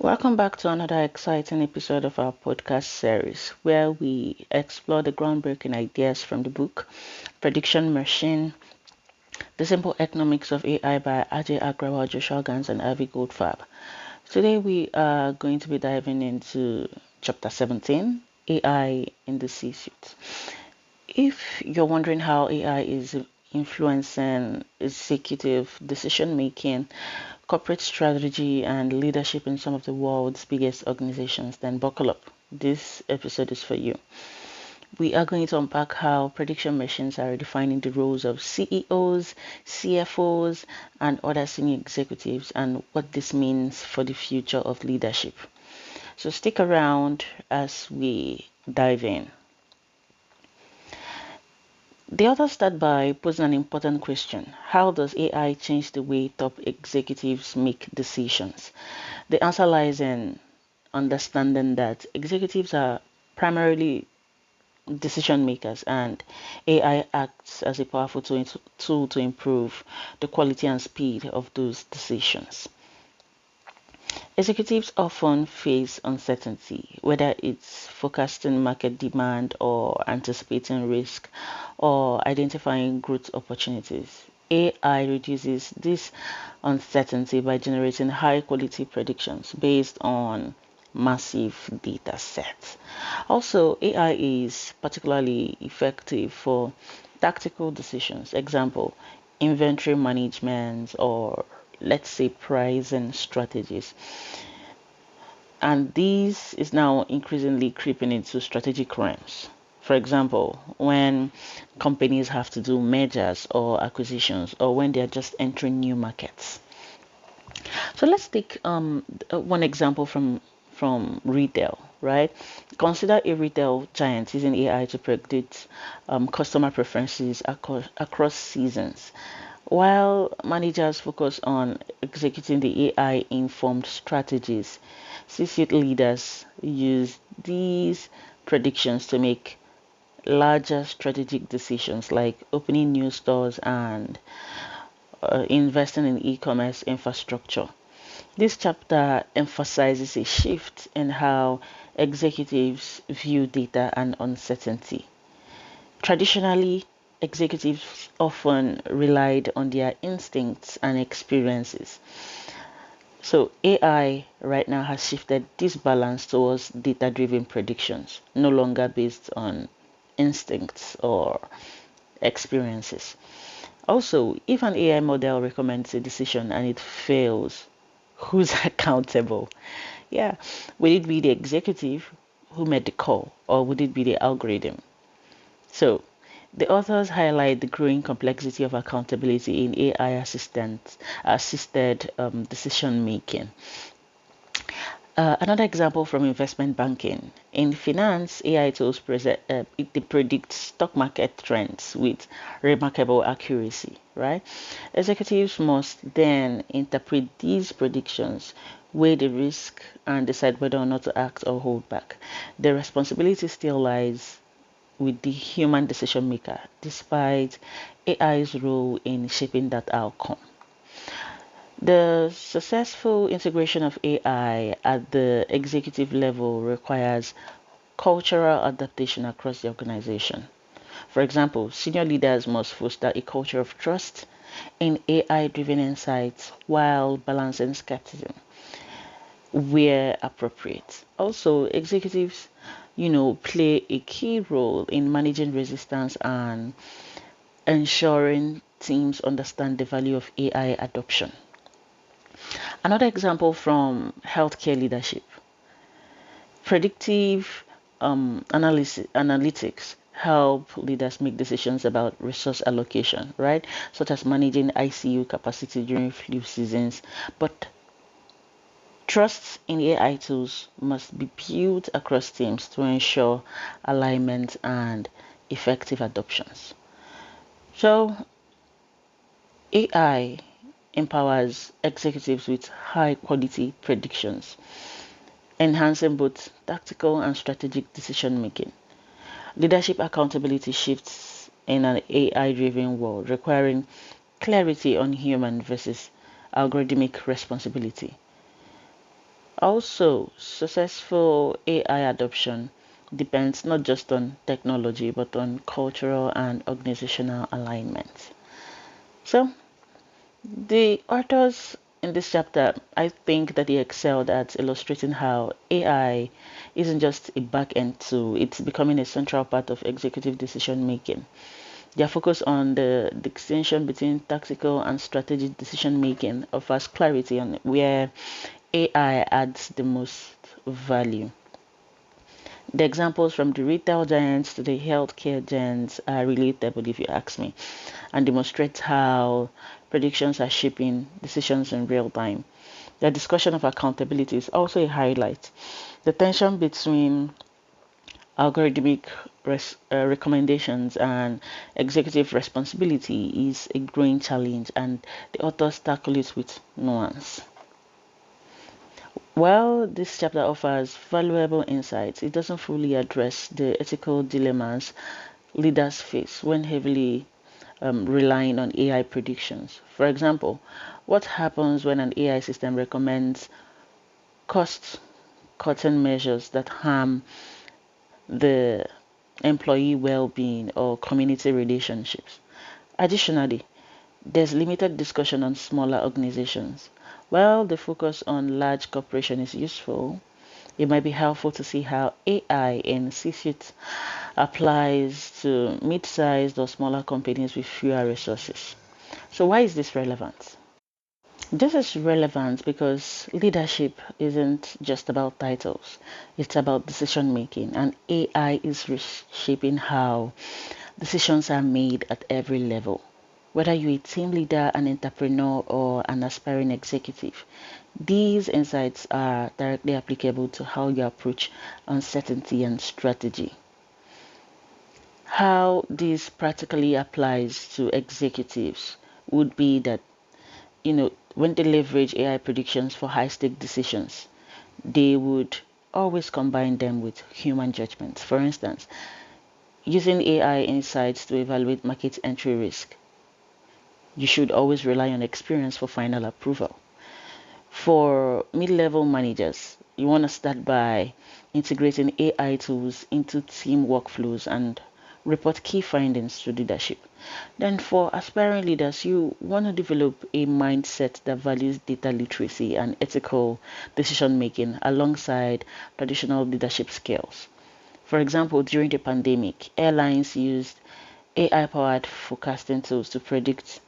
Welcome back to another exciting episode of our podcast series where we explore the groundbreaking ideas from the book Prediction Machine, The Simple Economics of AI by Ajay Agrawal, Joshua Gans, and Avi Goldfarb. Today we are going to be diving into chapter 17, AI in the C-suite. If you're wondering how AI is influencing executive decision making, corporate strategy, and leadership in some of the world's biggest organizations, then buckle up. This episode is for you. We are going to unpack how prediction machines are redefining the roles of CEOs, CFOs, and other senior executives, and what this means for the future of leadership. So stick around as we dive in. The author starts by posing an important question. How does AI change the way top executives make decisions? The answer lies in understanding that executives are primarily decision makers and AI acts as a powerful tool to improve the quality and speed of those decisions. Executives often face uncertainty, whether it's forecasting market demand or anticipating risk or identifying growth opportunities. AI reduces this uncertainty by generating high quality predictions based on massive data sets. Also, AI is particularly effective for tactical decisions. Example, inventory management or let's say pricing strategies. And this is now increasingly creeping into strategic realms. For example, when companies have to do mergers or acquisitions, or when they are just entering new markets. So let's take one example from retail, right? Consider a retail giant using AI to predict customer preferences across seasons. While managers focus on executing the AI-informed strategies, C-suite leaders use these predictions to make larger strategic decisions like opening new stores and investing in e-commerce infrastructure. This chapter emphasizes a shift in how executives view data and uncertainty. Traditionally, executives often relied on their instincts and experiences. So AI right now has shifted this balance towards data-driven predictions, no longer based on instincts or experiences. Also, if an AI model recommends a decision and it fails, who's accountable? Yeah, would it be the executive who made the call, or would it be the algorithm? So, the authors highlight the growing complexity of accountability in AI assisted decision making. Another example from investment banking. In finance, AI tools they predict stock market trends with remarkable accuracy, right? Executives must then interpret these predictions, weigh the risk, and decide whether or not to act or hold back. The responsibility still lies with the human decision maker, despite AI's role in shaping that outcome. The successful integration of AI at the executive level requires cultural adaptation across the organization. For example, senior leaders must foster a culture of trust in AI driven insights while balancing skepticism where appropriate. Also, executives, play a key role in managing resistance and ensuring teams understand the value of AI adoption. Another example from healthcare leadership. Predictive analytics help leaders make decisions about resource allocation, right? Such as managing ICU capacity during flu seasons. But trust in AI tools must be built across teams to ensure alignment and effective adoptions. So, AI empowers executives with high quality predictions, enhancing both tactical and strategic decision making. Leadership accountability shifts in an AI driven world, requiring clarity on human versus algorithmic responsibility. Also, successful AI adoption depends not just on technology but on cultural and organizational alignment. So, the authors in this chapter, I think that they excelled at illustrating how AI isn't just a back-end tool, it's becoming a central part of executive decision making. Their focus on the distinction between tactical and strategic decision making offers clarity on where AI adds the most value. The examples from the retail giants to the healthcare giants are relatable, if you ask me, and demonstrate how predictions are shaping decisions in real time. The discussion of accountability is also a highlight. The tension between algorithmic recommendations and executive responsibility is a growing challenge, and the authors tackle it with nuance. While this chapter offers valuable insights, it doesn't fully address the ethical dilemmas leaders face when heavily relying on AI predictions. For example, what happens when an AI system recommends cost cutting measures that harm the employee well being or community relationships? Additionally, there's limited discussion on smaller organizations. While the focus on large corporations is useful, it might be helpful to see how AI in C-suite applies to mid-sized or smaller companies with fewer resources. So why is this relevant? This is relevant because leadership isn't just about titles. It's about decision making, and AI is reshaping how decisions are made at every level. Whether you're a team leader, an entrepreneur, or an aspiring executive, these insights are directly applicable to how you approach uncertainty and strategy. How this practically applies to executives would be that, when they leverage AI predictions for high stake decisions, they would always combine them with human judgment. For instance, using AI insights to evaluate market entry risk, you should always rely on experience for final approval. For mid-level managers, you want to start by integrating AI tools into team workflows and report key findings to leadership. Then for aspiring leaders, you want to develop a mindset that values data literacy and ethical decision making alongside traditional leadership skills. For example, during the pandemic, airlines used AI-powered forecasting tools to predict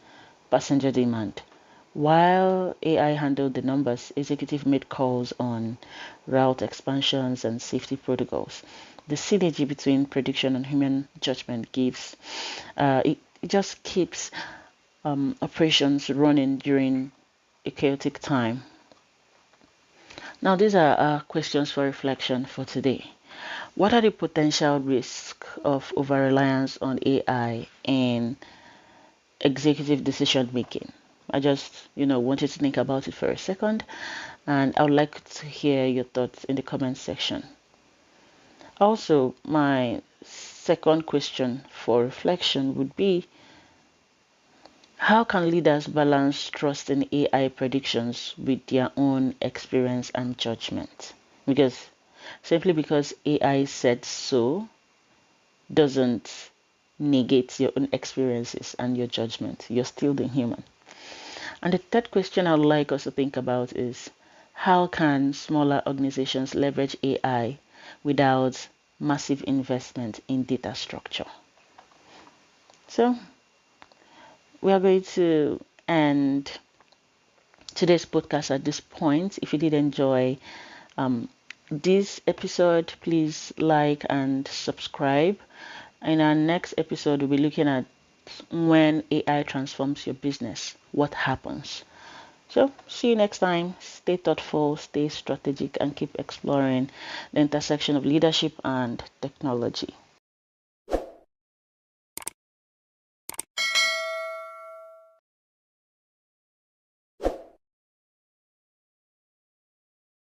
passenger demand. While AI handled the numbers, executive made calls on route expansions and safety protocols. The synergy between prediction and human judgment it just keeps operations running during a chaotic time. Now, these are our questions for reflection for today. What are the potential risks of over-reliance on AI in executive decision making? I just, want you to think about it for a second, and I would like to hear your thoughts in the comment section. Also, my second question for reflection would be, how can leaders balance trust in AI predictions with their own experience and judgment? Because simply because AI said so doesn't negate your own experiences and your judgment. You're still the human. And the third question I'd like us to think about is, how can smaller organizations leverage AI without massive investment in data structure? So we are going to end today's podcast at this point. If you did enjoy this episode, please like and subscribe. In our next episode, we'll be looking at when AI transforms your business, what happens. So, see you next time. Stay thoughtful, stay strategic, and keep exploring the intersection of leadership and technology.